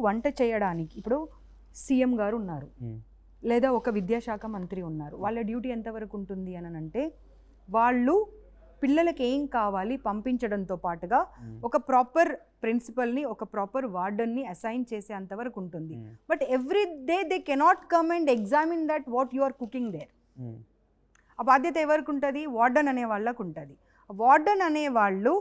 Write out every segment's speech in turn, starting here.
వంట చేయడానికి ఇప్పుడు సీఎం గారు ఉన్నారు, లేదా ఒక విద్యాశాఖ మంత్రి ఉన్నారు, వాళ్ళ డ్యూటీ ఎంతవరకు ఉంటుంది అని అంటే వాళ్ళు పిల్లలకి ఏం కావాలి పంపించడంతో పాటుగా ఒక ప్రాపర్ ప్రిన్సిపల్ని, ఒక ప్రాపర్ వార్డన్ని అసైన్ చేసే అంతవరకు ఉంటుంది. But every day they cannot come and examine that what you are cooking there. ఆ బాధ్యత ఎవరికి ఉంటుంది? వార్డన్ అనే వాళ్ళకు ఉంటుంది. వార్డన్ అనే వాళ్ళు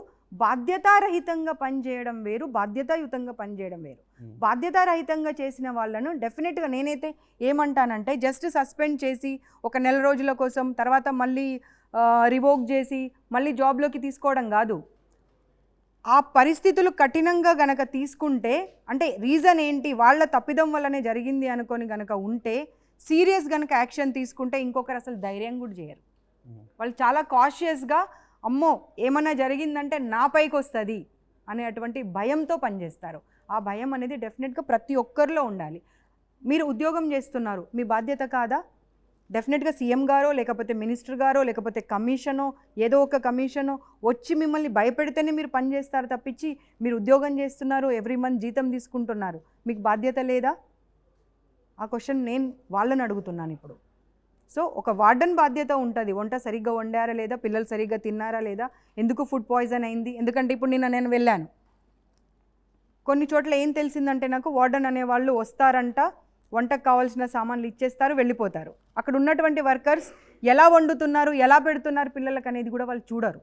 బాధ్యతారహితంగా పనిచేయడం వేరు, బాధ్యతాయుతంగా పనిచేయడం వేరు. బాధ్యతారహితంగా చేసిన వాళ్ళను డెఫినెట్గా నేనైతే ఏమంటానంటే జస్ట్ సస్పెండ్ చేసి ఒక నెల రోజుల కోసం తర్వాత మళ్ళీ రివోక్ చేసి మళ్ళీ జాబ్లోకి తీసుకోవడం కాదు. ఆ పరిస్థితులు కఠినంగా గనక తీసుకుంటే, అంటే రీజన్ ఏంటి, వాళ్ళ తప్పిదం వల్లనే జరిగింది అనుకొని గనక ఉంటే, సీరియస్ గనక యాక్షన్ తీసుకుంటే ఇంకొకరు అసలు ధైర్యం కూడా చేయరు. వాళ్ళు చాలా కాషియస్గా అమ్మో ఏమన్నా జరిగిందంటే నా పైకి వస్తుంది అనేటువంటి భయంతో పనిచేస్తారు. ఆ భయం అనేది డెఫినెట్గా ప్రతి ఒక్కరిలో ఉండాలి. మీరు ఉద్యోగం చేస్తున్నారు, మీ బాధ్యత కాదా? డెఫినెట్గా సీఎం గారో లేకపోతే మినిస్టర్ గారో లేకపోతే కమిషనో ఏదో ఒక కమిషనో వచ్చి మిమ్మల్ని భయపెడితేనే మీరు పని చేస్తారు తప్పించి మీరు ఉద్యోగం చేస్తున్నారు, ఎవ్రీ మంత్ జీతం తీసుకుంటున్నారు, మీకు బాధ్యత లేదా? ఆ క్వశ్చన్ నేను వాళ్ళని అడుగుతున్నాను ఇప్పుడు. సో ఒక వార్డన్ బాధ్యత ఉంటుంది, వంట సరిగ్గా వండారా లేదా, పిల్లలు సరిగ్గా తిన్నారా లేదా, ఎందుకు ఫుడ్ పాయిజన్ అయింది. ఎందుకంటే ఇప్పుడు నేను వెళ్ళాను, కొన్ని చోట్ల ఏం తెలిసిందంటే నాకు వార్డన్ అనేవాళ్ళు వస్తారంట, వంటకు కావాల్సిన సామాన్లు ఇచ్చేస్తారు, వెళ్ళిపోతారు. అక్కడ ఉన్నటువంటి వర్కర్స్ ఎలా వండుతున్నారు, ఎలా పెడుతున్నారు పిల్లలకు అనేది కూడా వాళ్ళు చూడరు.